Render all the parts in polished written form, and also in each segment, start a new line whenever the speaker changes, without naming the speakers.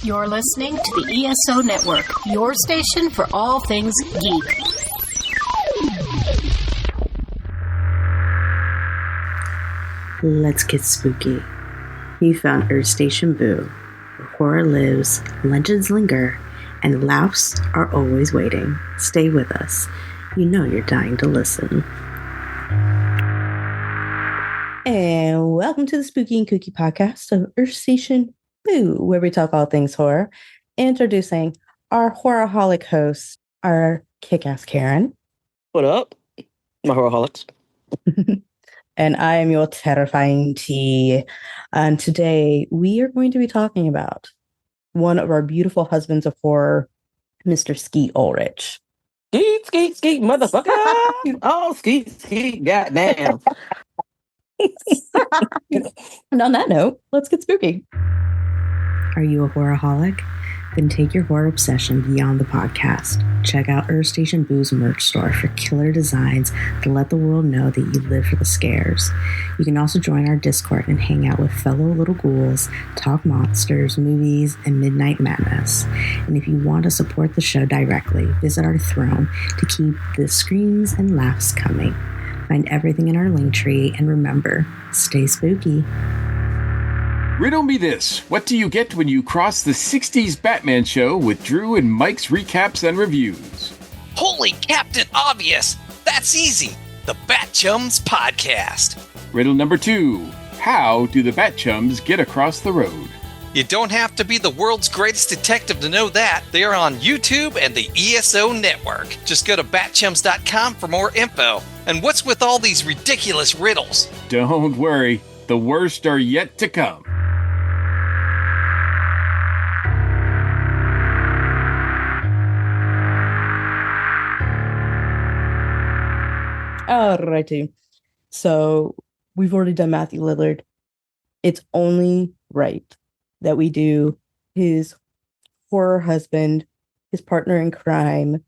You're listening to the ESO Network, your station for all things geek.
Let's get spooky. You found Earth Station Boo, where horror lives, legends linger, and laughs are always waiting. Stay with us. You know you're dying to listen. And welcome to the Spooky and Kooky podcast of Earth Station Boo, where we talk all things horror. Introducing our horrorholic host, our kick-ass Karen.
What up, my horrorholics?
And I am your terrifying T. And today we are going to be talking about one of our beautiful husbands of horror, Mr. Skeet Ulrich.
Skeet, motherfucker! Oh, Skeet, goddamn.
And on that note, let's get spooky. Are you a horrorholic? Then take your horror obsession beyond the podcast. Check out Earth Station Boo's merch store for killer designs to let the world know that you live for the scares. You can also join our Discord and hang out with fellow little ghouls, talk monsters, movies, and midnight madness. And if you want to support the show directly, visit our throne to keep the screams and laughs coming. Find everything in our link tree, and remember, stay spooky.
Riddle me this. What do you get when you cross the 60s Batman show with Drew and Mike's recaps and reviews?
Holy Captain Obvious! That's easy! The Bat Chums Podcast.
Riddle number 2. How do the Bat Chums get across the road?
You don't have to be the world's greatest detective to know that. They are on YouTube and the ESO Network. Just go to batchums.com for more info. And what's with all these ridiculous riddles?
Don't worry. The worst are yet to come.
Alrighty. So we've already done Matthew Lillard. It's only right that we do his horror husband, his partner in crime,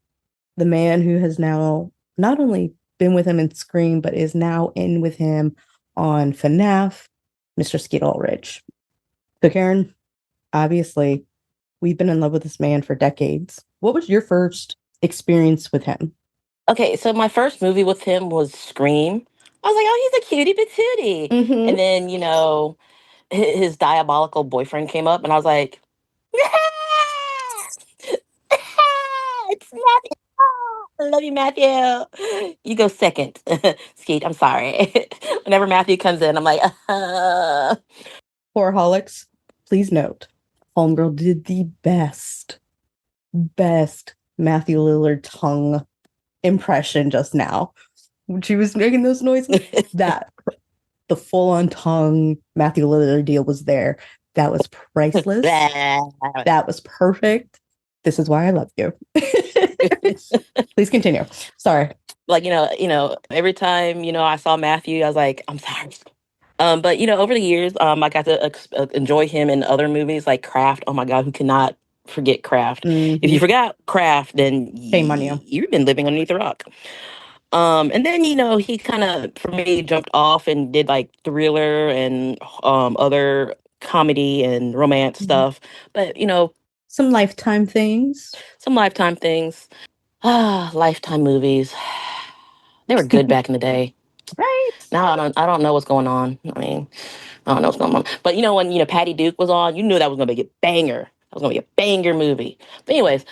the man who has now not only been with him in Scream, but is now in with him on FNAF, Mr. Skeet Ulrich. So Karen, obviously, we've been in love with this man for decades. What was your first experience with him?
Okay, so my first movie with him was Scream. I was like, oh, he's a cutie patootie.
Mm-hmm.
And then, his diabolical boyfriend came up, and I was like, it's Matthew. I love you, Matthew. You go second, Skeet. I'm sorry. Whenever Matthew comes in, I'm like,
Horrorholics, please note, Homegirl did the best Matthew Lillard tongue impression just now. When she was making those noises, that the full-on tongue Matthew Lillard deal was there. That was priceless. That was perfect. This is why I love you. Please continue. Sorry.
Like, every time, I saw Matthew, I was like, I'm sorry. But, over the years, I got to enjoy him in other movies like Craft. Oh, my God, who cannot forget Craft?
Mm-hmm.
If you forgot Craft, then
shame on you.
You've been living underneath a rock. And then, he kind of, for me, jumped off and did like thriller and other comedy and romance stuff. But,
some Lifetime things.
Lifetime movies. They were good back in the day.
Right.
Now I don't know what's going on. I mean, I don't know what's going on. But when Patty Duke was on, you knew that was gonna be a banger. That was gonna be a banger movie. But anyways,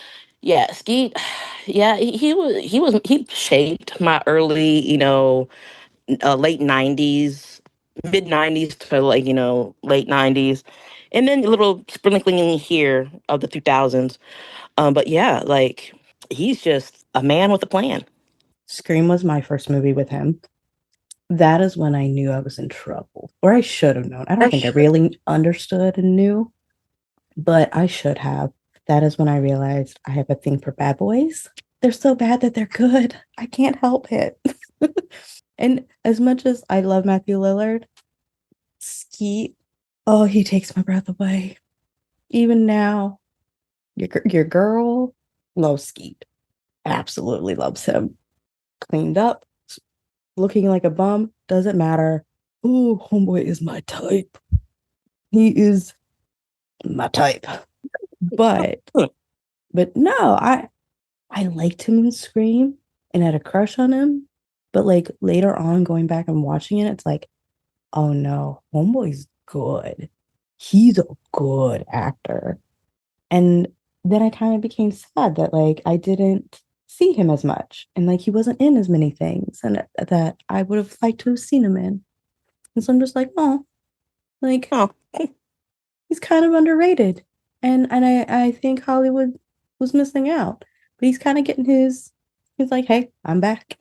yeah, Skeet, yeah, he shaped my early, late 90s, mid 90s to late 90s. And then a little sprinkling here of the 2000s. But yeah, he's just a man with a plan.
Scream was my first movie with him. That is when I knew I was in trouble. Or I should have known. I don't think I really understood and knew, but I should have. That is when I realized I have a thing for bad boys. They're so bad that they're good. I can't help it. And as much as I love Matthew Lillard, Skeet, oh, he takes my breath away. Even now, your girl loves Skeet. Absolutely loves him. Cleaned up, looking like a bum, doesn't matter. Ooh, homeboy is my type. He is my type. But no, I liked him in Scream and had a crush on him. But like later on, going back and watching it, it's like, oh no, Homeboy's good. He's a good actor. And then I kind of became sad that like I didn't see him as much and like he wasn't in as many things and that I would have liked to have seen him in. And so I'm just like, oh, like
Oh,
he's kind of underrated. And I think Hollywood was missing out. But he's kind of getting he's like, hey, I'm back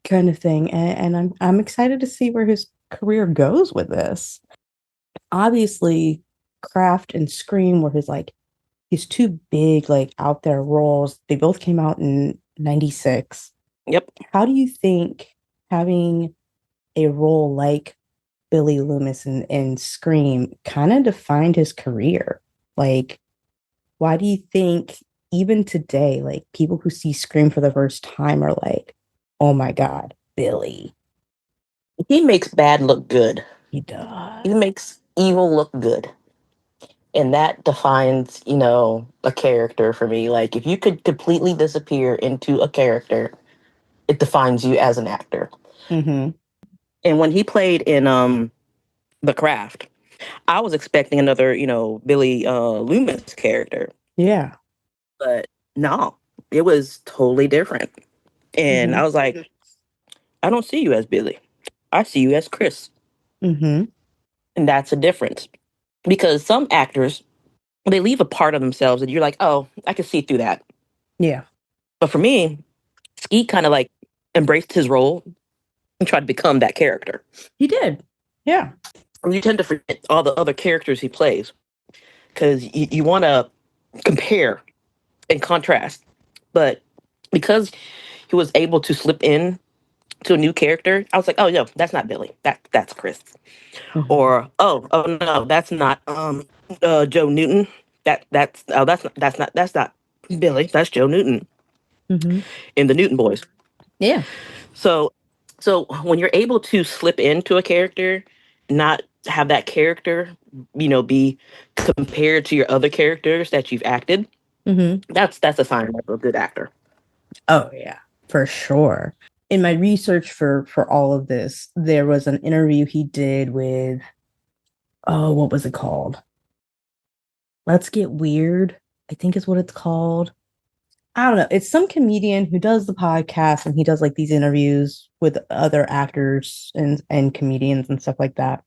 kind of thing. And I'm excited to see where his career goes with this. Obviously, Craft and Scream were his two big, like out there roles. They both came out in 96.
yep.
How do you think having a role like Billy Loomis in Scream kind of defined his career? Like, why do you think even today, like people who see Scream for the first time are like, oh my God, Billy.
He makes bad look good.
He does.
He makes evil look good. And that defines, a character for me. Like, if you could completely disappear into a character, it defines you as an actor.
Mm-hmm.
And when he played in The Craft, I was expecting another, Billy Loomis character.
Yeah.
But no, it was totally different. And
Mm-hmm.
I was like, I don't see you as Billy. I see you as Chris.
Mm-hmm.
And that's a difference. Because some actors, they leave a part of themselves and you're like, oh, I can see through that.
Yeah.
But for me, Skeet kind of like embraced his role and tried to become that character.
He did. Yeah.
And you tend to forget all the other characters he plays because you want to compare and contrast. But because he was able to slip in to a new character, I was like, oh no, that's not Billy. That's Chris.
Mm-hmm.
Or oh no, that's not Joe Newton. That's not Billy. That's Joe Newton
Mm-hmm.
in the Newton Boys.
Yeah.
So when you're able to slip into a character, not have that character, be compared to your other characters that you've acted,
Mm-hmm.
that's a sign of a good actor.
Oh yeah, for sure. In my research for all of this, there was an interview he did with what was it called? Let's Get Weird, I think is what it's called. I don't know. It's some comedian who does the podcast and he does like these interviews with other actors and comedians and stuff like that.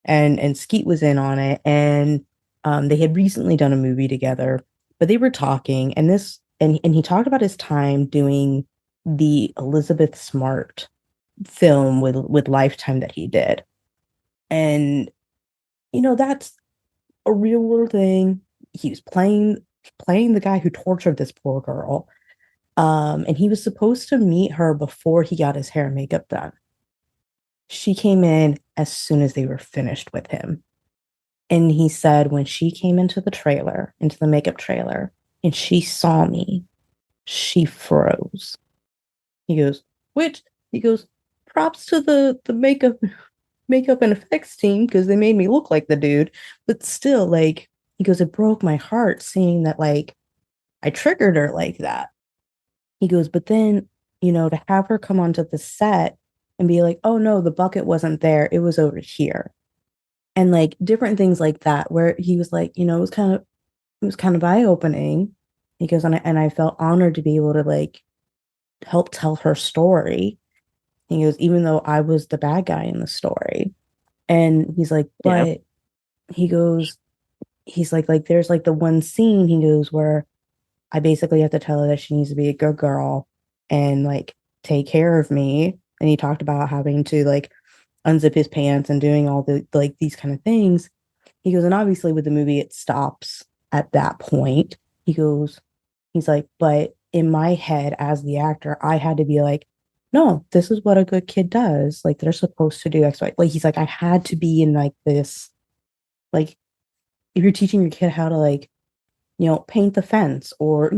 And Skeet was in on it, and they had recently done a movie together, but they were talking, and he talked about his time doing the Elizabeth Smart film with Lifetime that he did, and that's a real world thing. He was playing the guy who tortured this poor girl, and he was supposed to meet her before he got his hair and makeup done. She came in as soon as they were finished with him. And he said when she came into the makeup trailer, and she saw me, she froze. He goes, which he goes, props to the makeup and effects team because they made me look like the dude. But still, like, he goes, it broke my heart seeing that like I triggered her like that. He goes, but then, to have her come onto the set and be like, oh no, the bucket wasn't there, it was over here. And like different things like that, where he was like, it was kind of eye-opening. He goes, and I felt honored to be able to like help tell her story. He goes, even though I was the bad guy in the story. And he's like,
Yeah.
but he goes, he's like there's like the one scene, he goes, where I basically have to tell her that she needs to be a good girl and like take care of me. And he talked about having to like unzip his pants and doing all the like these kind of things. He goes, and obviously with the movie, it stops at that point. He's like, but in my head as the actor, I had to be like, no, this is what a good kid does. Like they're supposed to do X, Y. Like he's like, I had to be in like this, like if you're teaching your kid how to like, paint the fence or,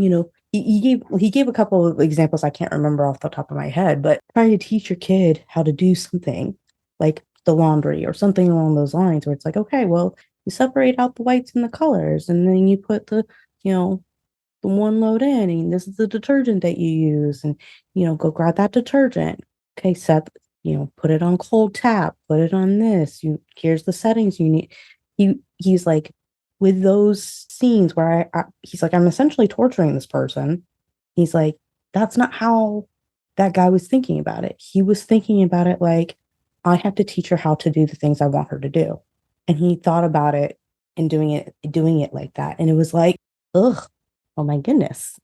he gave a couple of examples I can't remember off the top of my head, but trying to teach your kid how to do something like the laundry or something along those lines where it's like, okay, well, you separate out the whites and the colors and then you put the the one load in, and this is the detergent that you use, and go grab that detergent. Okay, set, put it on cold tap, put it on this. Here's the settings you need. He's like, with those scenes where he's like, I'm essentially torturing this person. He's like, that's not how that guy was thinking about it. He was thinking about it like, I have to teach her how to do the things I want her to do. And he thought about it and doing it like that. And it was like, ugh, oh my goodness.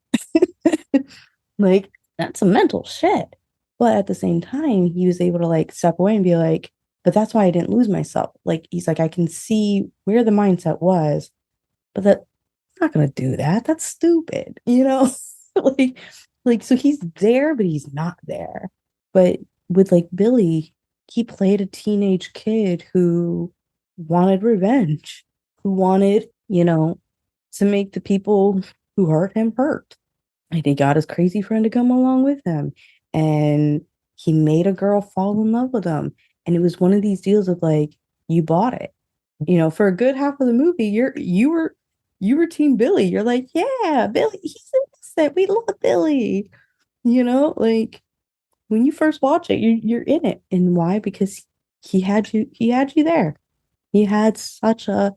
Like, that's some mental shit. But at the same time, he was able to like step away and be like, but that's why I didn't lose myself. Like, he's like, I can see where the mindset was, but I'm not gonna do that. That's stupid, like, so he's there, but he's not there. But with like Billy, he played a teenage kid who wanted revenge, who wanted, to make the people who hurt him hurt. And he got his crazy friend to come along with him. And he made a girl fall in love with him. And it was one of these deals of like, you bought it. For a good half of the movie, you were Team Billy. You're like, yeah, Billy, he's innocent. We love Billy. Like when you first watch it, you're in it. And why? Because he had you there. He had such a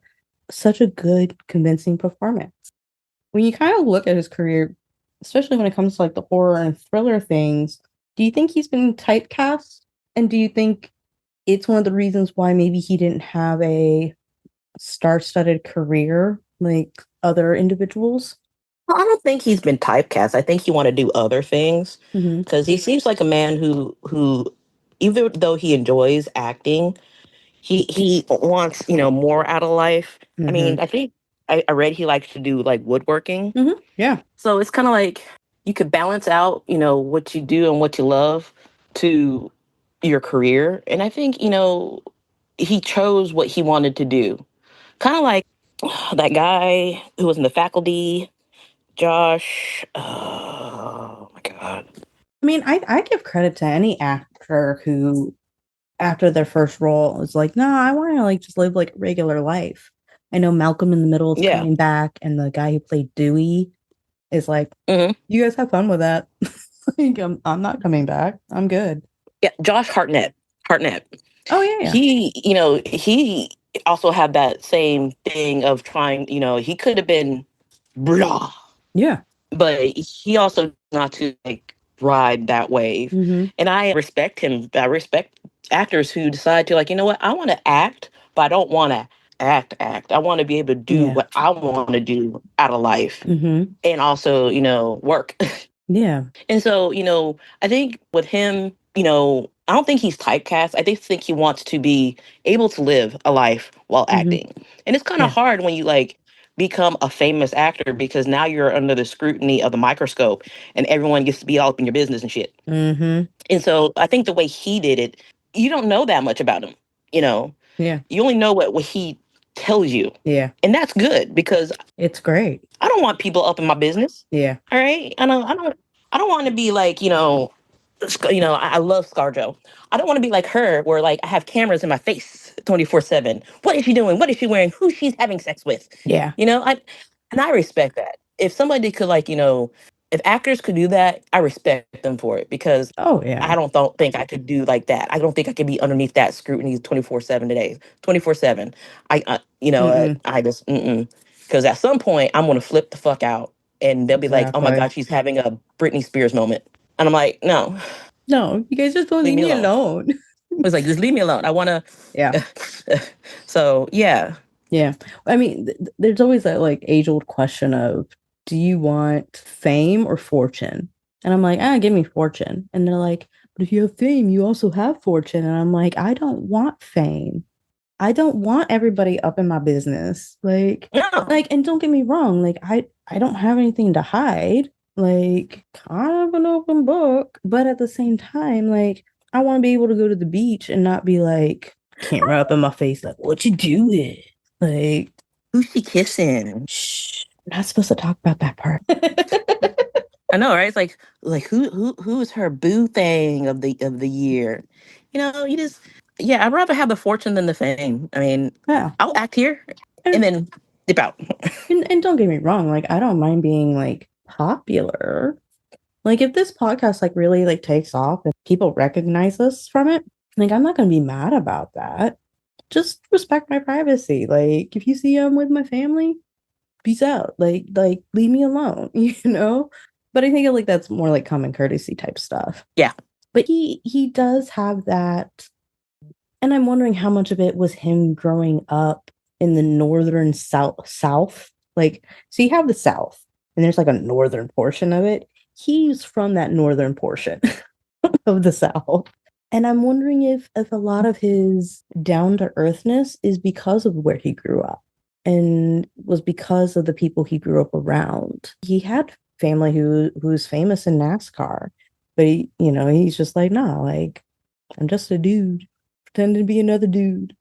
good, convincing performance. When you kind of look at his career, especially when it comes to like the horror and thriller things, do you think he's been typecast? And do you think it's one of the reasons why maybe he didn't have a star-studded career like other individuals?
Well, I don't think he's been typecast. I think he want to do other things
Mm-hmm.
because he seems like a man who, even though he enjoys acting, he wants more out of life. I mean, I think I read he likes to do like woodworking.
Mm-hmm. Yeah.
So it's kind of like you could balance out what you do and what you love to your career, and I think he chose what he wanted to do. Kind of like that guy who was in the faculty. Josh, oh my God.
I mean, I give credit to any actor who, after their first role, is like, no, I want to like just live like regular life. I know Malcolm in the Middle is coming back, and the guy who played Dewey is like, you guys have fun with that. Like, I'm not coming back. I'm good.
Yeah, Josh Hartnett.
Oh yeah.
He also had that same thing of trying. He could have been blah.
Yeah.
But he also not to like ride that wave. And I respect him. I respect actors who decide to like, you know what, I want to act, but I don't want to act. I want to be able to do what I want to do out of life. And also, work.
Yeah.
And so, I think with him, I don't think he's typecast. I just think he wants to be able to live a life while acting. And it's kind of hard when you like become a famous actor because now you're under the scrutiny of the microscope and everyone gets to be all up in your business and shit. And so I think the way he did it, you don't know that much about him.
Yeah.
You only know what he tells you.
Yeah.
And that's good because
it's great.
I don't want people up in my business.
Yeah.
All right. I don't want to be like, I love ScarJo. I don't want to be like her where like I have cameras in my face 24/7. What is she doing? What is she wearing? Who she's having sex with?
Yeah.
I respect that. If somebody could like, if actors could do that, I respect them for it because I don't think I could do like that. I don't think I could be underneath that scrutiny 24/7 today. 24/7. I just because at some point I'm gonna flip the fuck out and they'll be like, oh my God, she's having a Britney Spears moment. And I'm like, no,
you guys just don't leave me alone.
I was like, just leave me alone. I want to.
Yeah.
So, yeah.
Yeah. I mean, there's always that like age old question of, do you want fame or fortune? And I'm like, give me fortune. And they're like, but if you have fame, you also have fortune. And I'm like, I don't want fame. I don't want everybody up in my business. Like, and don't get me wrong. Like, I don't have anything to hide. Like, kind of an open book. But at the same time, like, I want to be able to go to the beach and not be like, camera up in my face, like, what you doing? Like,
who's she kissing?
Shh, we're not supposed to talk about that part.
I know, right? It's like who is her boo thing of the year? You just I'd rather have the fortune than the fame. I mean, I'll act here and then dip out.
And don't get me wrong, like I don't mind being like popular. Like if this podcast like really like takes off and people recognize us from it, like I'm not gonna be mad about that. Just respect my privacy. Like if you see I'm with my family, peace out. Like leave me alone, you know? But I think like that's more like common courtesy type stuff.
Yeah.
But he does have that, and I'm wondering how much of it was him growing up in the northern south. Like, so you have the south, and there's like a northern portion of it. He's from that northern portion of the south. And I'm wondering if a lot of his down to earthness is because of where he grew up and was because of the people he grew up around. He had family who's famous in NASCAR, but he's just like, nah, like I'm just a dude pretending to be another dude,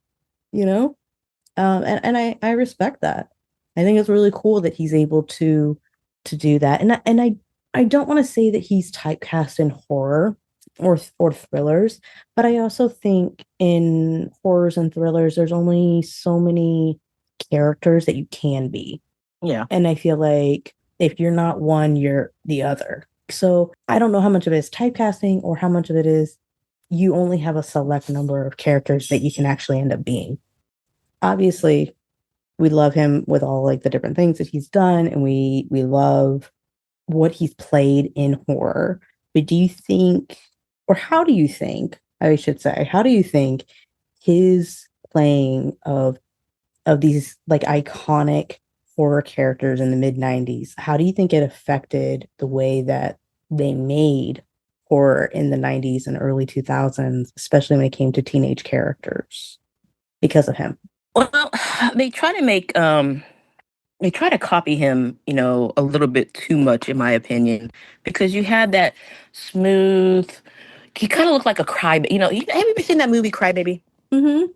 you know? And I respect that. I think it's really cool that he's able to do that. And I don't want to say that he's typecast in horror or thrillers, but I also think in horrors and thrillers, there's only so many characters that you can be.
Yeah.
And I feel like if you're not one, you're the other. So I don't know how much of it is typecasting or how much of it is you only have a select number of characters that you can actually end up being. Obviously, we love him with all like the different things that he's done, and we love what he's played in horror. But do you think, or how do you think, I should say, how do you think his playing of these like iconic horror characters in the mid 90s, how do you think it affected the way that they made horror in the 90s and early 2000s, especially when it came to teenage characters because of him?
Well, they try to make they try to copy him, a little bit too much, in my opinion, because you had that smooth. He kind of looked like a crybaby. Have you ever seen that movie Crybaby?
Mm-hmm.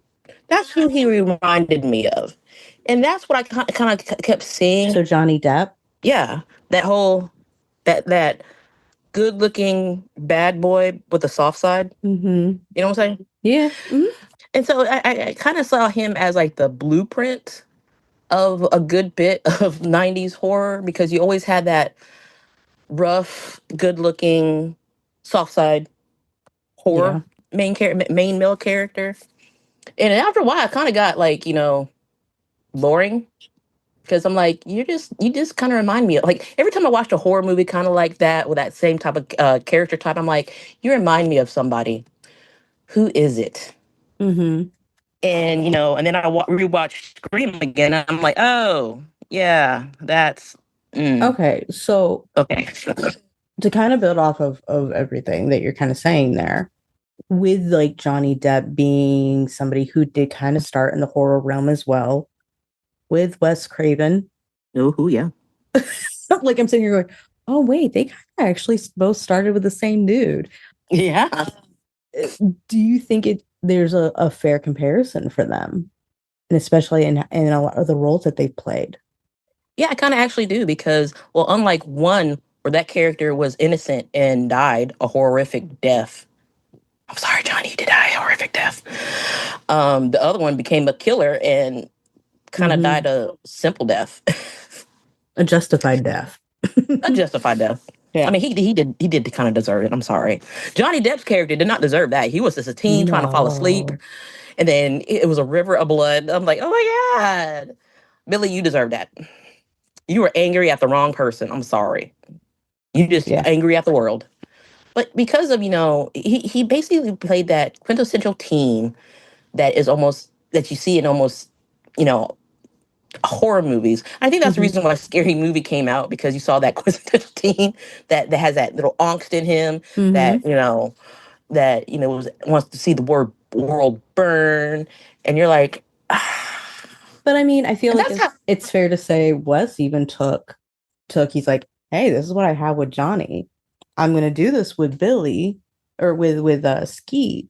That's who he reminded me of, and that's what I kind of kept seeing.
So Johnny Depp.
Yeah, that whole that good-looking bad boy with a soft side.
Mm-hmm.
You know what I'm saying?
Yeah. Mm-hmm.
And so I kind of saw him as like the blueprint of a good bit of 90s horror, because you always had that rough, good-looking, soft side horror main male character. And after a while, I kind of got like, boring, because I'm like, you just kind of remind me of, like, every time I watched a horror movie kind of like that with that same type of character type, I'm like, you remind me of somebody. Who is it?
Mm-hmm.
And and then I rewatched Scream again. And I'm like, oh yeah, that's
Okay. So
okay.
to kind of build off of everything that you're kind of saying there, with like Johnny Depp being somebody who did kind of start in the horror realm as well, with Wes Craven.
Oh, who? Yeah.
Like I'm sitting here going, oh wait, they kind of actually both started with the same dude.
Yeah.
Do you think there's a fair comparison for them, and especially in a lot of the roles that they've played?
Yeah, I kind of actually do, because, well, unlike one where that character was innocent and died a horrific death. I'm sorry, Johnny, you did die a horrific death. The other one became a killer and kind of died a simple death.
A justified death.
A justified death.
Yeah.
I mean, he did kind of deserve it. I'm sorry. Johnny Depp's character did not deserve that. He was just a teen trying to fall asleep, and then it was a river of blood. I'm like, oh my God. Billy, you deserve that. You were angry at the wrong person. I'm sorry. You just angry at the world. But because of, he basically played that quintessential teen that is almost, that you see in almost, horror movies. I think that's the reason why Scary Movie came out, because you saw that quintessential teen that has that little angst in him, that, wants to see the world burn. And you're like,
But I mean, I feel like it's fair to say Wes even took, he's like, hey, this is what I have with Johnny. I'm going to do this with Billy or with Skeet,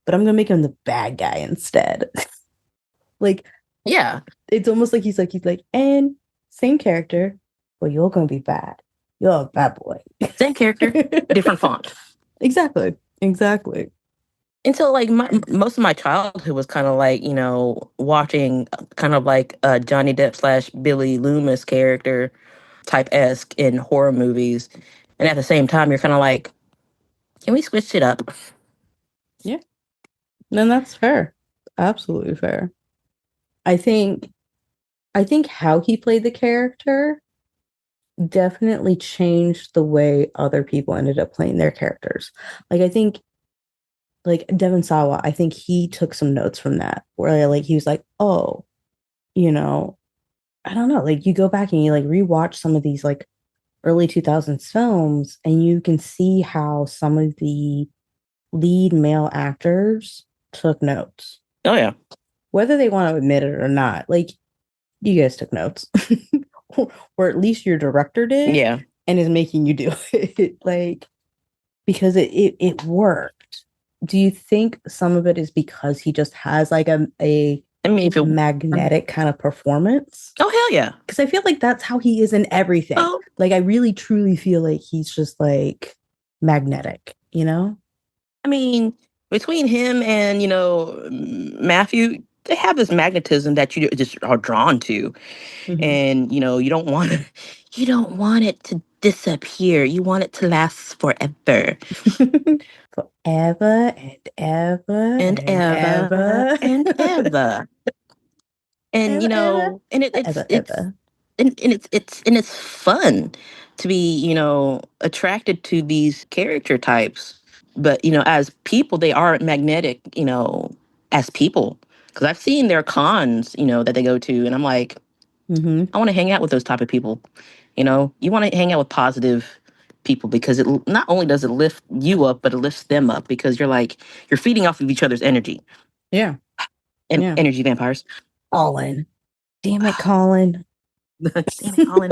but I'm going to make him the bad guy instead. Like,
yeah,
it's almost like he's like, and same character, but you're going to be bad. You're a bad boy.
Same character, different font.
Exactly.
And so, like, most of my childhood was kind of like, watching kind of like Johnny Depp slash Billy Loomis character type esque in horror movies. And at the same time, you're kind of like, can we switch it up?
Yeah. And that's fair. Absolutely fair. I think how he played the character definitely changed the way other people ended up playing their characters. Like I think like Devon Sawa, I think he took some notes from that where like he was like, oh, you know, I don't know, like you go back and you like rewatch some of these like early 2000s films and you can see how some of the lead male actors took notes.
Oh, yeah.
Whether they want to admit it or not, like you guys took notes. Or at least your director did.
Yeah.
And is making you do it. Like because it worked. Do you think some of it is because he just has like a
I mean, if it,
magnetic kind of performance?
oh, hell yeah.
Because I feel like that's how he is in everything.
Oh.
Like I really truly feel like he's just like magnetic, you know?
I mean, between him and, Matthew, they have this magnetism that you just are drawn to.
Mhm.
And, you don't want it to disappear. You want it to last forever.
Forever and ever
And ever and ever. And
ever,
and
ever,
it's
ever.
and it's fun to be, attracted to these character types. But, as people, they are magnetic, as people. Because I've seen their cons, that they go to, and I'm like, I want to hang out with those type of people. You want to hang out with positive people because it not only does it lift you up, but it lifts them up because you're feeding off of each other's energy.
Yeah.
And
Yeah.
energy vampires.
Colin. Damn it, Colin.
Damn it, Colin.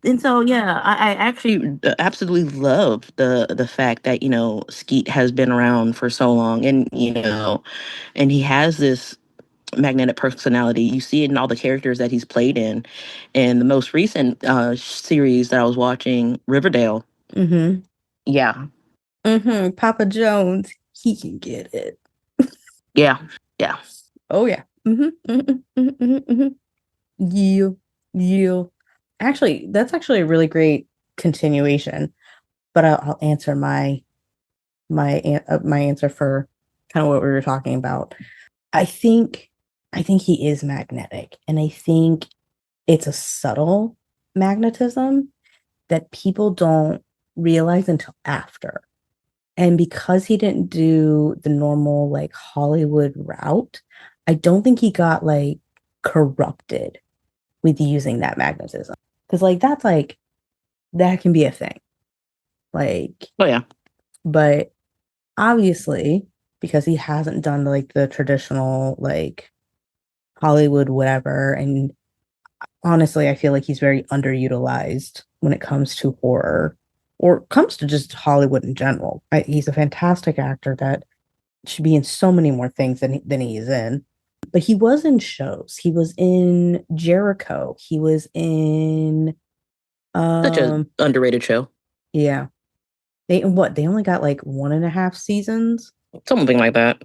And so, yeah, I actually absolutely love the fact that, Skeet has been around for so long and, and he has this magnetic personality. You see it in all the characters that he's played in. And the most recent series that I was watching, Riverdale.
Mm-hmm.
Yeah.
Mm-hmm. Papa Jones, he can get it.
Yeah. Yeah.
Oh, yeah. Mm-hmm. Mm-hmm. Mm-hmm. Mm-hmm. You. Actually, that's actually a really great continuation. But I'll answer my answer for kind of what we were talking about. I think he is magnetic, and I think it's a subtle magnetism that people don't realize until after. And because he didn't do the normal like Hollywood route, I don't think he got like corrupted with using that magnetism. Because like that's like that can be a thing. Like,
oh yeah.
But obviously, because he hasn't done like the traditional like Hollywood whatever, and honestly, I feel like he's very underutilized when it comes to horror or comes to just Hollywood in general. He's a fantastic actor that should be in so many more things than he is in. But he was in shows. He was in Jericho. He was in
Such a underrated show.
Yeah. They only got like 1.5 seasons.
Something like that.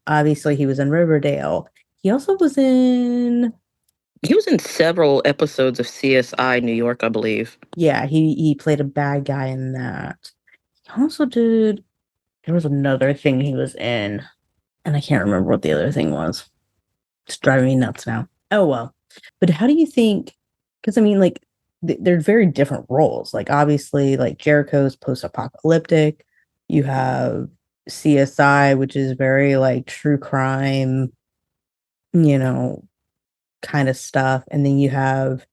Obviously, he was in Riverdale. He also was in.
He was in several episodes of CSI New York, I believe.
Yeah, he played a bad guy in that. He also did. There was another thing he was in, and I can't remember what the other thing was. It's driving me nuts now. Oh well. But how do you think? Because I mean, like, they're very different roles. Like, obviously, like Jericho's post-apocalyptic. You have CSI, which is very like true crime, kind of stuff. And then you have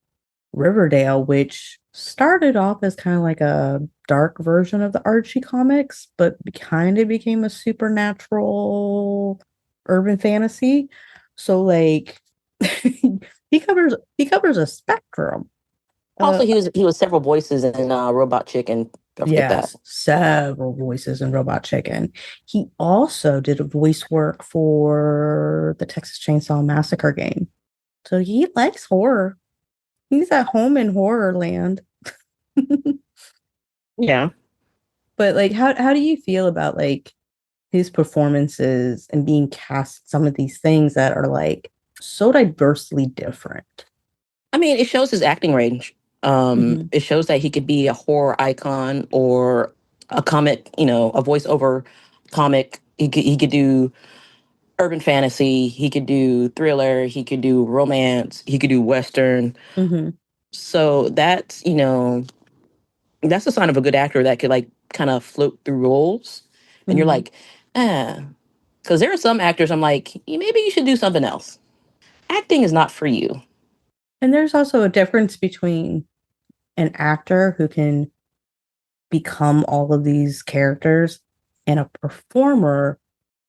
Riverdale, which started off as kind of like a dark version of the Archie comics, but kind of became a supernatural urban fantasy. So like he covers a spectrum.
Also, he was several voices in Robot Chicken. Don't forget that.
Several voices in Robot Chicken. He also did a voice work for the Texas Chainsaw Massacre game. So he likes horror. He's at home in horror land.
Yeah.
But like how do you feel about like his performances and being cast some of these things that are like so diversely different.
I mean, it shows his acting range. It shows that he could be a horror icon or a comic, a voiceover comic. He could do urban fantasy. He could do thriller. He could do romance. He could do western.
Mm-hmm.
So that's a sign of a good actor that could like kind of float through roles. And you're like, because there are some actors I'm like, maybe you should do something else. Acting is not for you.
And there's also a difference between an actor who can become all of these characters and a performer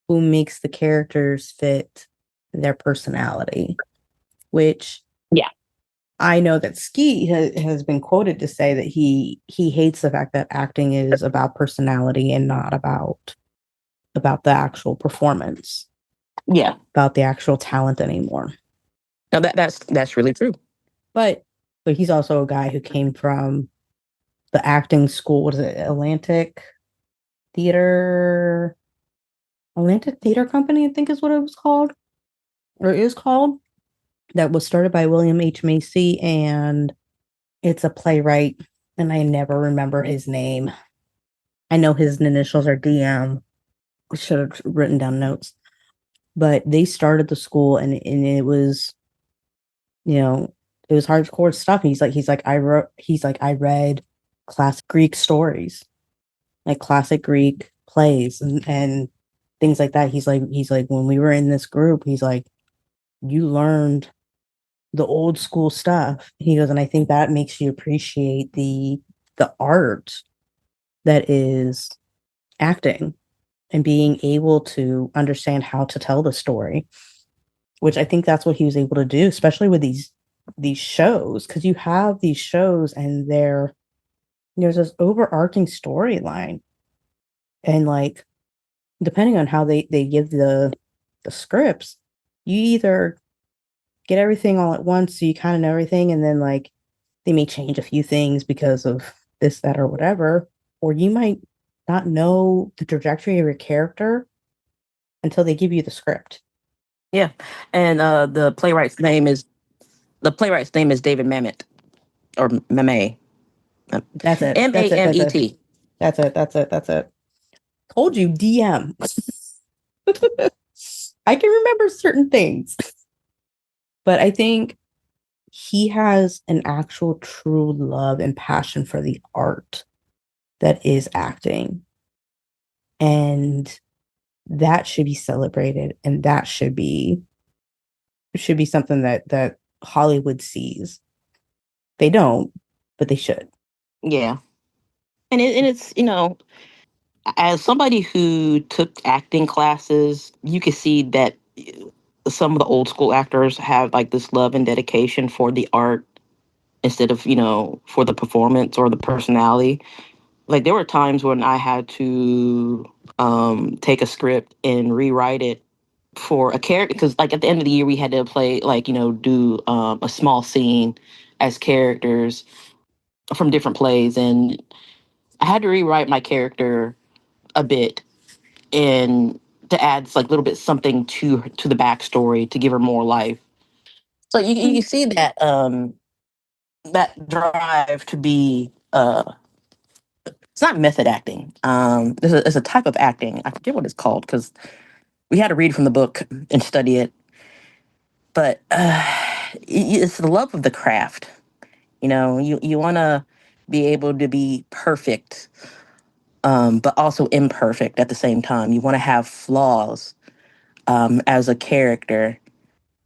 who makes the characters fit their personality, which I know that Skeet has been quoted to say that he hates the fact that acting is about personality and not about the actual performance.
Yeah.
About the actual talent anymore.
No, that's really true.
But he's also a guy who came from the acting school. What is it? Atlantic Theater Company, I think is what it was called. Or is called. That was started by William H. Macy, and it's a playwright, and I never remember his name. I know his initials are DM. I should have written down notes. But they started the school, and it was, it was hardcore stuff. He's like, I read classic Greek stories, like classic Greek plays and things like that. He's like, when we were in this group, he's like, you learned the old school stuff. He goes, and I think that makes you appreciate the art that is acting and being able to understand how to tell the story, which I think that's what he was able to do, especially with these shows, because you have these shows and there's this overarching storyline, and like depending on how they give the scripts, you either get everything all at once so you kind of know everything, and then like they may change a few things because of this, that, or whatever, or you might not know the trajectory of your character until they give you the script.
Yeah, and the playwright's name is David Mamet or Mamet.
That's it.
Mamet.
That's it. Told you, DM. I can remember certain things, but I think he has an actual true love and passion for the art that is acting. And that should be celebrated, and that should be something that Hollywood sees. They don't, but they should.
Yeah. And it's, as somebody who took acting classes, you can see that some of the old school actors have like this love and dedication for the art instead of, for the performance or the personality. Like there were times when I had to take a script and rewrite it for a character, because like at the end of the year we had to play like, do a small scene as characters from different plays, and I had to rewrite my character a bit and to add like a little bit something to the backstory to give her more life. So you see that that drive to be it's not method acting. It's a type of acting. I forget what it's called because we had to read from the book and study it. But it's the love of the craft. You want to be able to be perfect, but also imperfect at the same time. You want to have flaws as a character.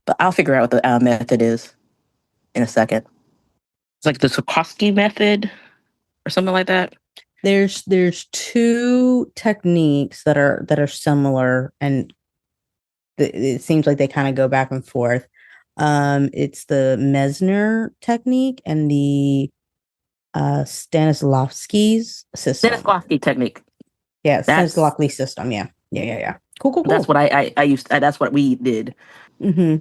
But I'll figure out what the method is in a second. It's like the Sikorsky method or something like that.
There's two techniques that are similar, and it seems like they kind of go back and forth. It's the Mesner technique and the Stanislavski's system.
Stanislavski technique.
Yeah, Stanislavski system. Yeah. Cool.
That's what I used. That's what we did.
Mm-hmm.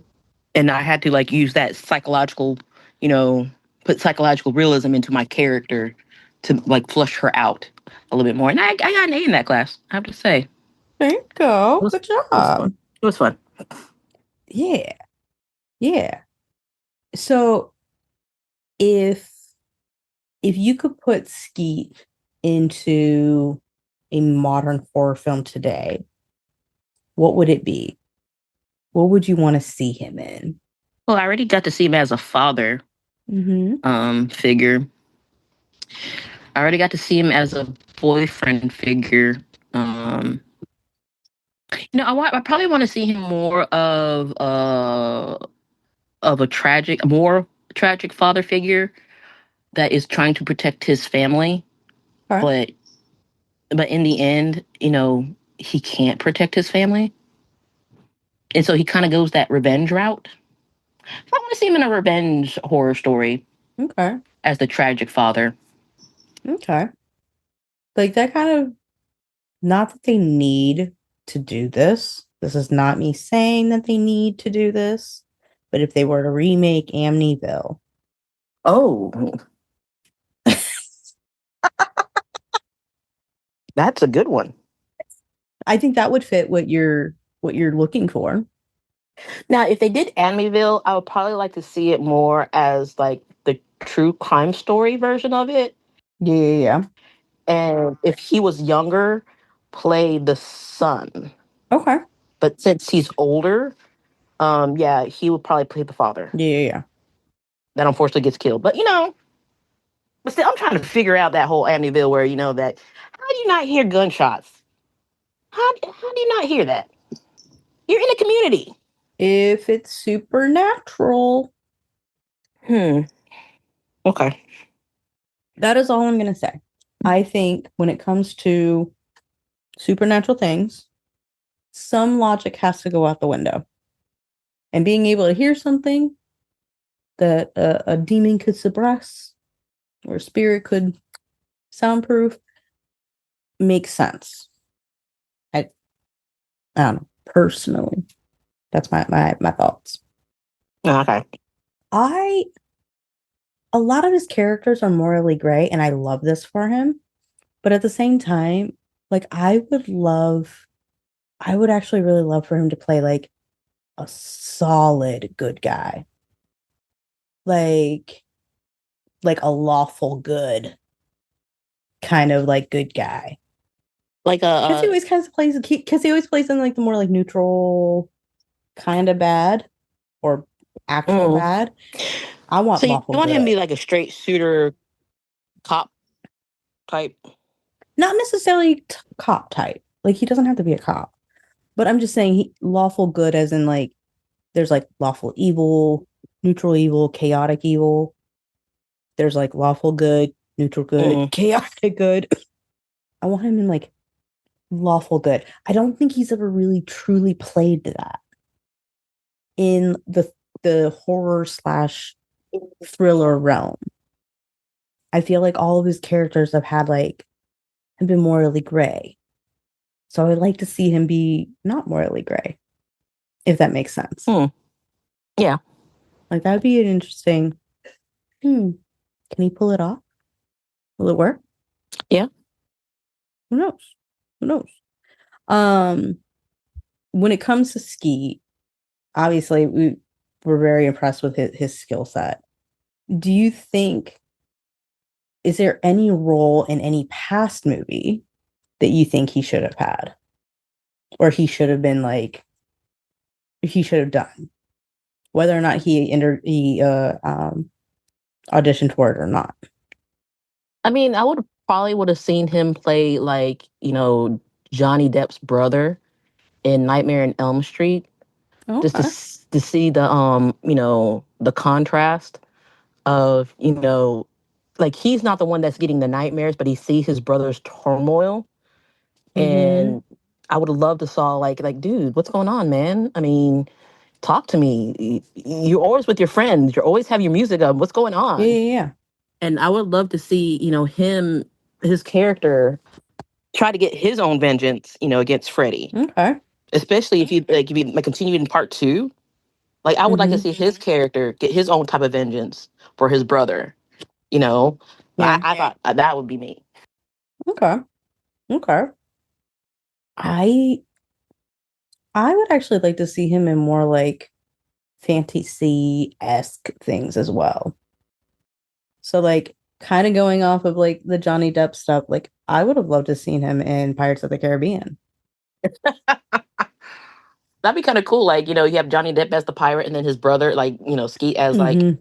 And I had to like use that psychological, put psychological realism into my character to like flush her out a little bit more. And I got an A in that class, I have to say.
There you go. Good
It was
job.
fun. It was fun.
Yeah. Yeah. So if you could put Skeet into a modern horror film today, what would it be? What would you want to see him in?
Well, I already got to see him as a father figure. I already got to see him as a boyfriend figure. I probably want to see him more of a more tragic father figure that is trying to protect his family,
Okay.
but in the end, he can't protect his family, and so he kind of goes that revenge route. So I want to see him in a revenge horror story
Okay.
as the tragic father.
Okay. Like that kind of, not that they need to do this. This is not me saying that they need to do this. But if they were to remake Amityville,
Oh, that's a good one.
I think that would fit what you're looking for.
Now, if they did Amityville, I would probably like to see it more as like the true crime story version of it.
Yeah.
And if he was younger, play the son.
Okay.
But since he's older, yeah, he would probably play the father.
Yeah.
That unfortunately gets killed. But still, I'm trying to figure out that whole Amityville where that. How do you not hear gunshots? How do you not hear that? You're in a community.
If it's supernatural,
Okay.
that is all I'm going to say. I think when it comes to supernatural things, some logic has to go out the window. And being able to hear something that a demon could suppress or a spirit could soundproof makes sense. I don't know. Personally, that's my thoughts.
Okay.
A lot of his characters are morally gray, and I love this for him. But at the same time, like I would actually really love for him to play like a solid good guy. Like a lawful good kind of like good guy.
Like
Because he always kind of plays in like the more like neutral kind of bad or actual bad. I want
so you
lawful
want him to
good.
be like a straight shooter cop type?
Not necessarily cop type. Like he doesn't have to be a cop. But I'm just saying lawful good as in like there's like lawful evil, neutral evil, chaotic evil. There's like lawful good, neutral good, chaotic good. I want him in like lawful good. I don't think he's ever really truly played that in the horror slash thriller realm. I feel like all of his characters have been morally gray. So I'd like to see him be not morally gray, if that makes sense.
Yeah.
Like that'd be an interesting. Can he pull it off? Will it work?
Yeah.
Who knows? Who knows? When it comes to Skeet, obviously we're very impressed with his skill set. Do you think is there any role in any past movie that you think he should have had? Or he should have been like he should have done? Whether or not he auditioned for it or not.
I mean, I would have seen him play like, Johnny Depp's brother in Nightmare on Elm Street.
Okay.
Just to see the contrast of, like he's not the one that's getting the nightmares, but he sees his brother's turmoil. And I would have loved to saw like, dude, what's going on, man? I mean, talk to me. You're always with your friends. You always have your music up. What's going on?
Yeah.
And I would love to see, his character try to get his own vengeance, against Freddy.
Okay.
Especially if you continue in part 2. Like I would like to see his character get his own type of vengeance for his brother.
Yeah.
I thought that would be me.
Okay. I would actually like to see him in more like fantasy-esque things as well. So like kind of going off of like the Johnny Depp stuff, like I would have loved to seen him in Pirates of the Caribbean.
That'd be kind of cool. Like, you have Johnny Depp as the pirate and then his brother, like, Skeet as like,
Mm-hmm.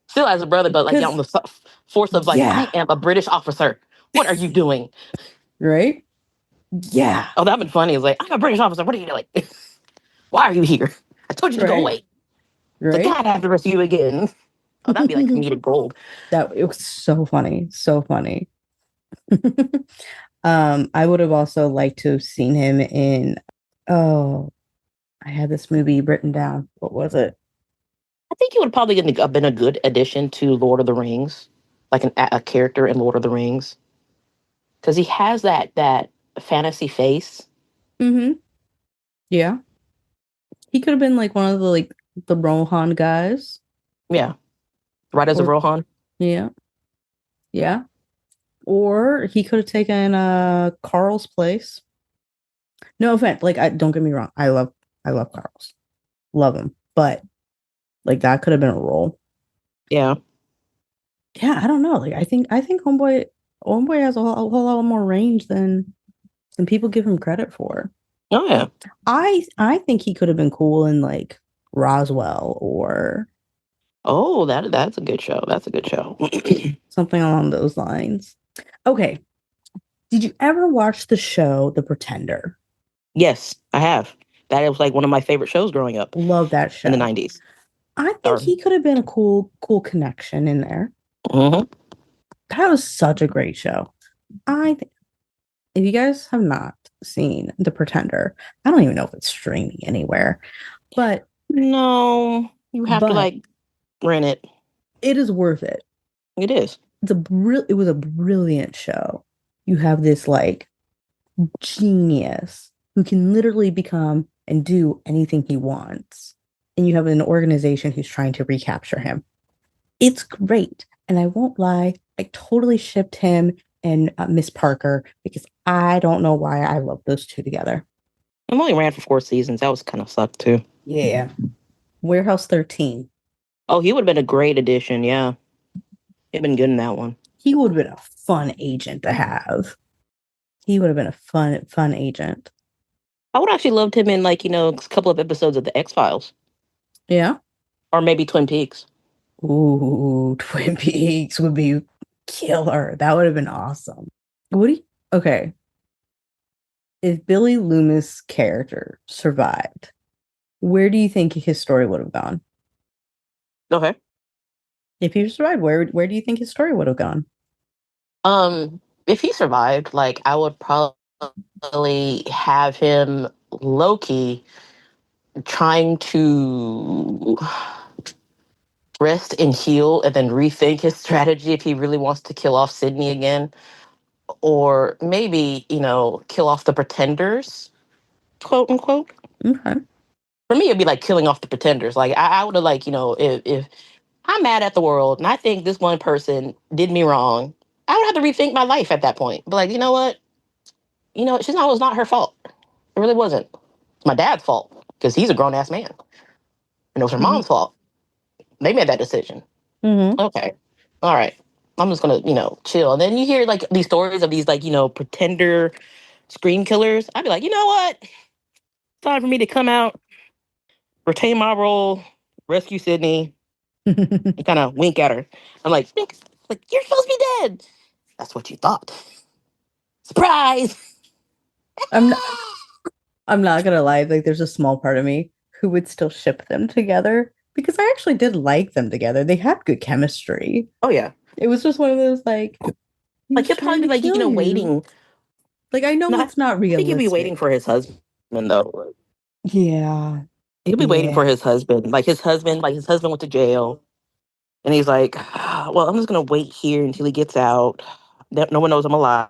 still as a brother, but like on
Because
the force of like, I
yeah,
am a British officer. What are you doing?
right? Yeah,
Oh, that'd been funny. It's like, I'm a British officer. What are you doing? Why are you here? I told you to go
right,
away. It's like,
right.
God, I have to rescue you again. Oh, that'd be like comedic gold.
That it was so funny, so funny. I would have also liked to have seen him in. Oh, I had this movie written down. What was it?
I think he would probably have been a good addition to Lord of the Rings, like a character in Lord of the Rings, because he has that fantasy face.
Mm-hmm. Yeah, he could have been like one of the Rohan guys,
Yeah, right as a
or
Rohan.
yeah, yeah, or he could have taken Carl's place. No offense, like I don't get me wrong, I love Carl's, love him, but like that could have been a role.
Yeah.
Yeah, I don't know. Like I think Homeboy has a whole lot more range than people give him credit for.
Oh yeah.
I think he could have been cool in like Roswell or
Oh, that's a good show. That's a good show.
something along those lines. Okay. Did you ever watch the show The Pretender?
Yes, I have. That was like one of my favorite shows growing up
Love that
in the
show.
90s.
I think
Or,
he could have been a cool connection in there.
mhm.
That was such a great show. I think if you guys have not seen The Pretender, I don't even know if it's streaming anywhere, but
No, you have to
but
like rent it.
it is worth it.
It is.
It was a brilliant show. You have this like genius who can literally become and do anything he wants. And you have an organization who's trying to recapture him. It's great. And I won't lie, I totally shipped him and Miss Parker because I don't know why I love those two together.
I'm only ran for 4 seasons. That was kind of sucked too.
Yeah. Warehouse 13.
Oh, he would have been a great addition. Yeah, he'd been good in that one.
He would have been a fun agent to have. He would have been a fun agent.
I would actually loved him in like a couple of episodes of the X Files
Yeah.
or maybe Twin Peaks.
Ooh, Twin Peaks would be killer. That would have been awesome. What do you, okay. If Billy Loomis' character survived, where do you think his story would have gone?
Okay.
If he survived, where do you think his story would have gone?
If he survived, like I would probably have him low key trying to rest and heal and then rethink his strategy if he really wants to kill off Sydney again. Or maybe, kill off the pretenders, quote unquote.
Okay.
For me, it'd be like killing off the pretenders. Like I would have like, if I'm mad at the world and I think this one person did me wrong, I would have to rethink my life at that point. But like, you know what? It was not her fault. It really wasn't. It's my dad's fault because he's a grown ass man. And it was her
Mm-hmm.
mom's fault. They made that decision.
Mm-hmm.
Okay. All right. I'm just gonna, chill. And then you hear like these stories of these like, pretender screen killers. I'd be like, you know what? It's time for me to come out, retain my role, rescue Sydney, and kind of wink at her. I'm like, you're supposed to be dead. That's what you thought. Surprise!
I'm not, I'm not gonna lie, like there's a small part of me who would still ship them together because I actually did like them together. They had good chemistry.
Oh yeah.
It was just one of those like
Like
he's
he'll
trying
probably
to
be like,
kill you.
waiting.
Like I know
No,
it's not
I think he'll be waiting
realistic.
for his husband though.
Yeah.
He'll be waiting for
Yeah.
his husband. Like his husband went to jail. And he's like, well, I'm just gonna wait here until he gets out. No one knows I'm alive.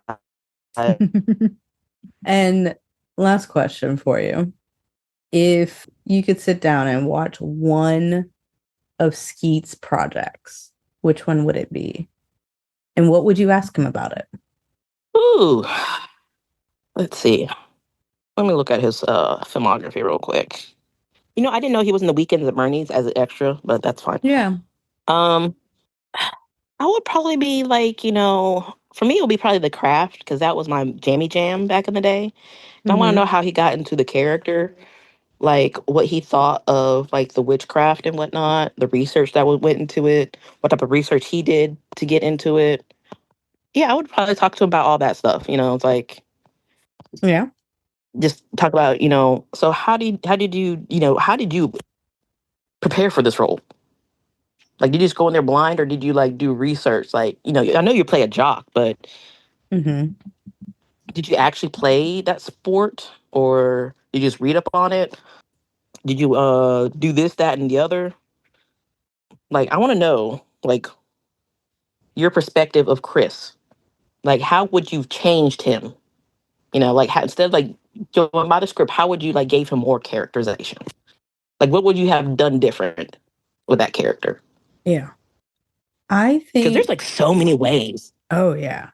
And last question for you. If you could sit down and watch one of Skeet's projects, which one would it be? And what would you ask him about it?
Ooh. Let's see. Let me look at his filmography real quick. I didn't know he was in the Weekends at Bernie's as an extra, but that's fine.
Yeah.
Um, I would probably be like, for me, it would be probably The Craft because that was my jammy jam back in the day. And I want to know how he got into the character, like what he thought of like the witchcraft and whatnot, the research that went into it, what type of research he did to get into it. Yeah, I would probably talk to him about all that stuff. It's like
Yeah.
just talk about, so how did you prepare for this role? Like, did you just go in there blind, or did you like do research? Like, I know you play a jock, but
Mm-hmm.
did you actually play that sport, or did you just read up on it? Did you do this, that, and the other? Like, I want to know, like, your perspective of Chris. Like, how would you changed him? Like, instead of like going by the script, how would you like gave him more characterization? Like, what would you have done different with that character?
Yeah. I
Because there's
think,
like so many ways.
oh, yeah.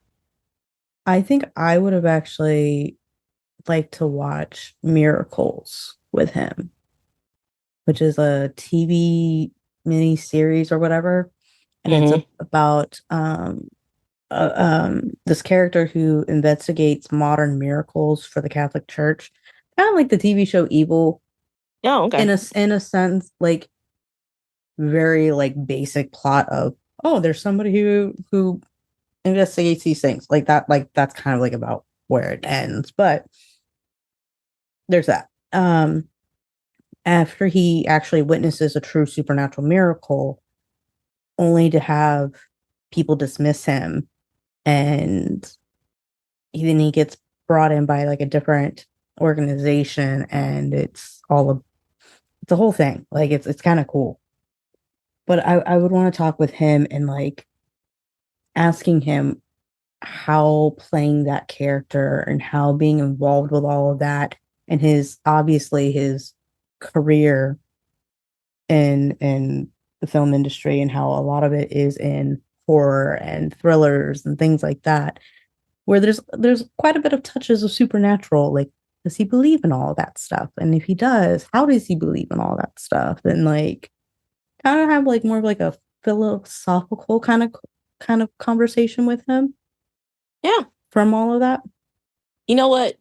I think I would have actually liked to watch Miracles with him, which is a TV mini series or whatever. And it's
Mm-hmm.
about this character who investigates modern miracles for the Catholic Church, kind of like the TV show Evil,
Oh, okay.
in a sense, like very like basic plot of, oh, there's somebody who investigates these things like that. Like that's kind of like about where it ends, but there's that. After he actually witnesses a true supernatural miracle, only to have people dismiss him, and then he gets brought in by like a different organization, and it's a whole thing. Like it's kind of cool. But I would want to talk with him and like asking him how playing that character and how being involved with all of that and his obviously his career in the film industry, and how a lot of it is in horror and thrillers and things like that, where there's quite a bit of touches of supernatural. Like, does he believe in all of that stuff? And if he does, how does he believe in all that stuff? And like kind of have like more of like a philosophical kind of conversation with him
Yeah.
from all of that.
You know what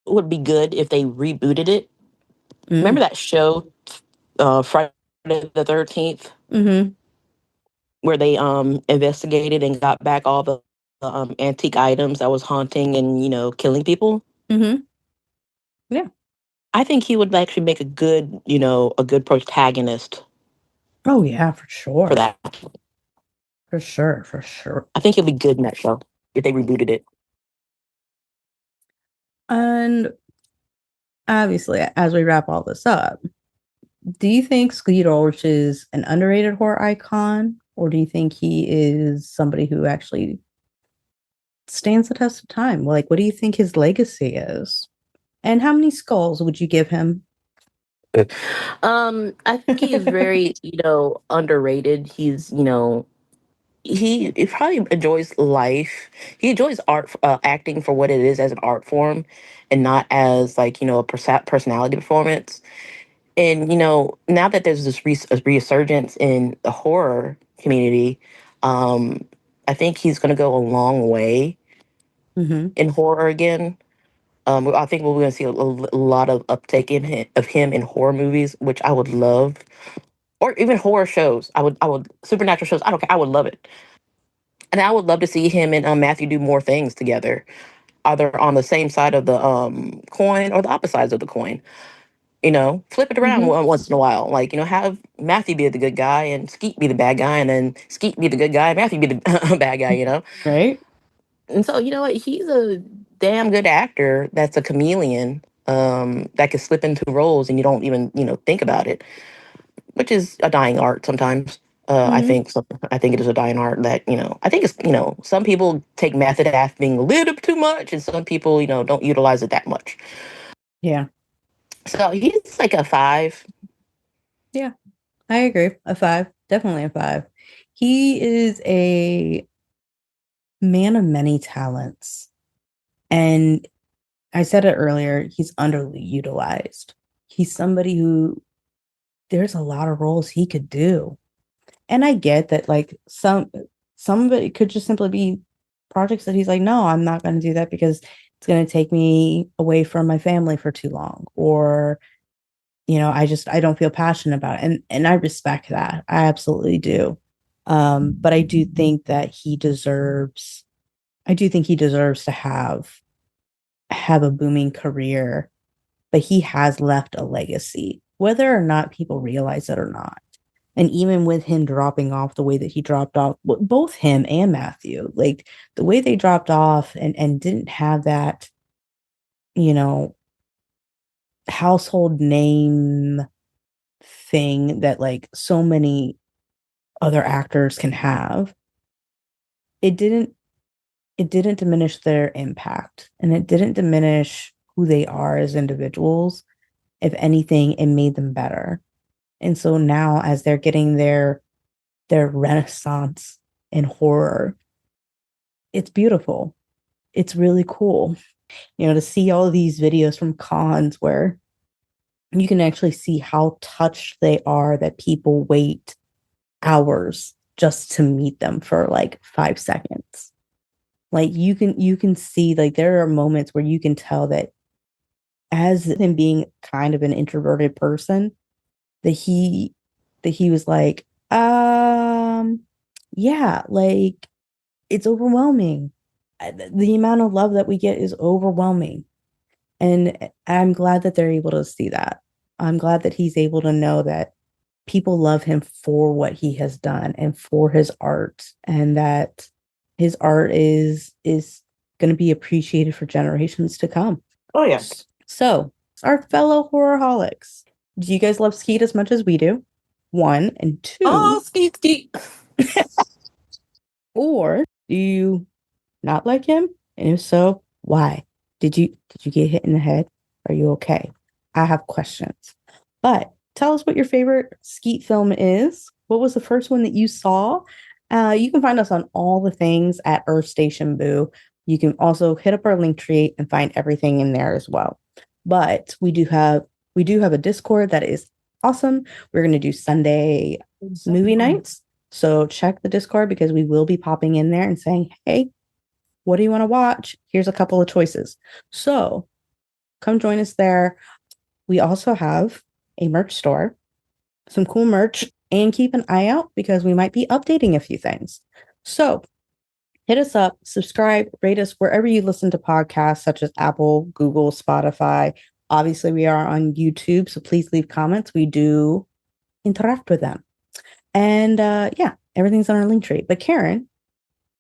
would be good if they rebooted it? Remember that show, Friday the 13th,
Mm-hmm.
where they investigated and got back all the antique items that was haunting and killing people?
Mm-hmm. Yeah.
I think he would actually make a good protagonist
Oh yeah, for
for
sure.
that.
For sure. For sure.
I think he'll be good in that show if they rebooted it.
And obviously, as we wrap all this up, do you think Skeet Ulrich is an underrated horror icon, or do you think he is somebody who actually stands the test of time? Like, what do you think his legacy is? And how many skulls would you give him?
I think he is very, underrated. He probably enjoys life. He enjoys art, acting for what it is as an art form, and not as like a personality performance. And now that there's this a resurgence in the horror community, um, I think he's going to go a long way
Mm-hmm.
in horror again. I think we're going to see a lot of uptake of him in horror movies, which I would love, or even horror shows. I would supernatural shows. I don't care. I would love it, and I would love to see him and Matthew do more things together, either on the same side of the coin or the opposite sides of the coin. Flip it around
Mm-hmm.
once in a while. Like, have Matthew be the good guy and Skeet be the bad guy, and then Skeet be the good guy and Matthew be the bad guy.
Right?
And so, you know what? He's a damn good actor that's a chameleon, that can slip into roles and you don't even, think about it, which is a dying art sometimes. I
Mm-hmm.
think so. I think it is a dying art that, I think it's, some people take method acting a little bit too much, and some people, don't utilize it that much.
Yeah.
So he's like a 5.
Yeah. I agree. A 5. Definitely a 5. He is a man of many talents. And I said it earlier, he's underutilized. He's somebody who there's a lot of roles he could do. And I get that like some of it could just simply be projects that he's like, no, I'm not going to do that because it's going to take me away from my family for too long. Or, I don't feel passionate about it. And I respect that. I absolutely do. But I do think that he deserves to have a booming career, but he has left a legacy, whether or not people realize it or not. And even with him dropping off the way that he dropped off, both him and Matthew, like the way they dropped off and didn't have that, household name thing that like so many other actors can have, it didn't diminish their impact, and it didn't diminish who they are as individuals. If anything, it made them better. And so now as they're getting their renaissance in horror, it's beautiful. It's really cool, to see all of these videos from cons where you can actually see how touched they are that people wait hours just to meet them for like 5 seconds. Like you can see, like there are moments where you can tell that as him being kind of an introverted person, that he was like, yeah, like it's overwhelming. The amount of love that we get is overwhelming. And I'm glad that they're able to see that. I'm glad that he's able to know that people love him for what he has done and for his art, and that his art is going to be appreciated for generations to come.
Oh, yes.
So, our fellow horrorholics, do you guys love Skeet as much as we do? 1, and 2.
Oh, Skeet.
Or do you not like him? And if so, why? Did you get hit in the head? Are you okay? I have questions. But tell us what your favorite Skeet film is. What was the first one that you saw? You can find us on all the things at Earth Station Boo. You can also hit up our Linktree and find everything in there as well. But we do have a Discord that is awesome. We're going to do Sunday movie nights. So check the Discord because we will be popping in there and saying, hey, what do you want to watch? Here's a couple of choices. So come join us there. We also have a merch store, some cool merch, and keep an eye out because we might be updating a few things. So hit us up, subscribe, rate us wherever you listen to podcasts such as Apple, Google, Spotify. Obviously, we are on YouTube, so please leave comments. We do interact with them. And everything's on our Linktree. But Karen,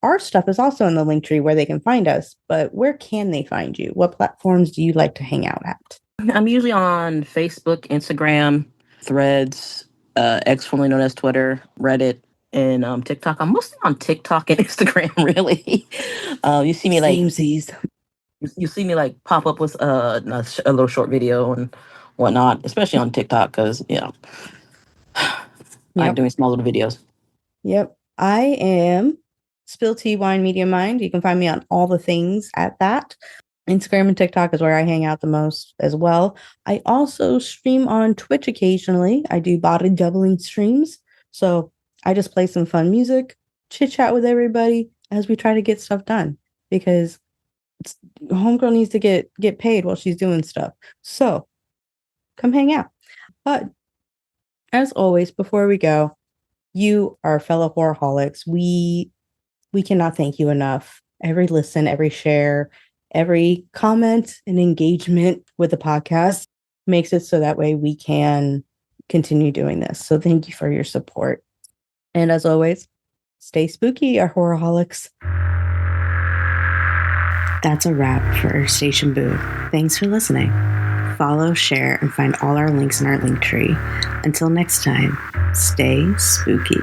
our stuff is also in the Linktree where they can find us. But where can they find you? What platforms do you like to hang out at?
I'm usually on Facebook, Instagram, Threads, X formerly known as Twitter, Reddit, and TikTok. I'm mostly on TikTok and Instagram, really. You see me like you see me like pop up with a little short video and whatnot, especially on TikTok because I'm doing small little videos.
Yep, I am Spill Tea Wine Media Mind. You can find me on all the things at that. Instagram and TikTok is where I hang out the most as well. I also stream on Twitch occasionally. I do body doubling streams. So I just play some fun music, chit chat with everybody as we try to get stuff done because homegirl needs to get paid while she's doing stuff. So come hang out. But as always, before we go, you are fellow horrorholics. We cannot thank you enough. Every listen, every share, every comment and engagement with the podcast makes it so that way we can continue doing this. So thank you for your support. And as always, stay spooky, our horrorholics. That's a wrap for Earth Station Boo. Thanks for listening. Follow, share, and find all our links in our Linktree. Until next time, stay spooky.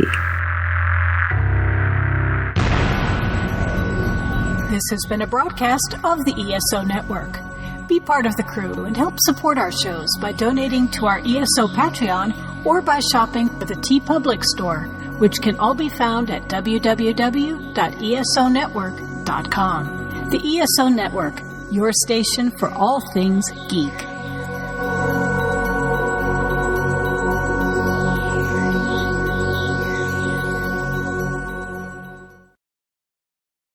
This has been a broadcast of the ESO Network. Be part of the crew and help support our shows by donating to our ESO Patreon or by shopping at the TeePublic store, which can all be found at www.esonetwork.com. The ESO Network, your station for all things geek.